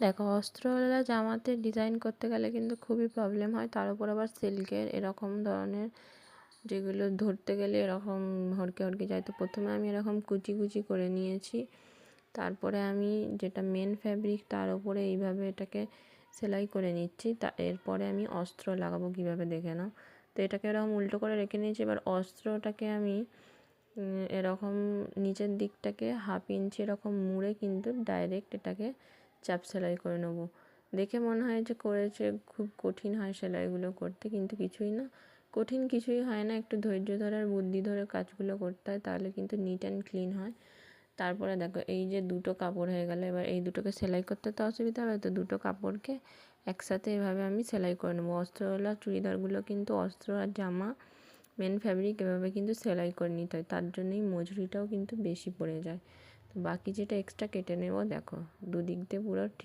দেখো, অস্ত্রওয়ালা জামাতে ডিজাইন করতে গেলে কিন্তু খুবই প্রবলেম হয়, তার উপর আবার সিল্কের এরকম ধরনের যেগুলো ধরতে গেলে এরকম হড়কে হড়কে যায়। তো প্রথমে আমি এরকম কুচি কুচি করে নিয়েছি, তারপরে আমি যেটা মেন ফ্যাব্রিক তার উপরে এইভাবে এটাকে সেলাই করে নিচ্ছি। এরপরে আমি অস্ত্র লাগাবো কীভাবে দেখে নাও। তো এটাকে এরকম উল্টো করে রেখে নিয়েছি। এবার অস্ত্রটাকে আমি এরকম নিচের দিকটাকে 1/2 ইঞ্চি এরকম মুড়ে কিন্তু ডাইরেক্ট এটাকে চাপ সেলাই করে নেবো। দেখে মনে হয় যে করেছে খুব কঠিন হয় সেলাইগুলো করতে, কিন্তু কিছুই না, কঠিন কিছুই হয় না। একটু ধৈর্য ধরে আর বুদ্ধি ধরে কাজগুলো করতে হয়, তাহলে কিন্তু নিট অ্যান্ড ক্লিন হয়। তারপরে দেখো, এই যে দুটো কাপড় হয়ে গেল, এবার এই দুটোকে সেলাই করতে তো অসুবিধা হবে, তো দুটো কাপড়কে একসাথে এভাবে আমি সেলাই করে নেবো। অস্ত্রওয়ালা চুড়িদারগুলো কিন্তু অস্ত্র আর জামা মেন ফ্যাব্রিক এভাবে কিন্তু সেলাই করে নিতে হয়, তার জন্যই মজুরিটাও কিন্তু বেশি পড়ে যায়। তো বাকি যেটা এক্সট্রা কেটে নেব, দেখো দুদিক দিয়ে পুরো ঠিক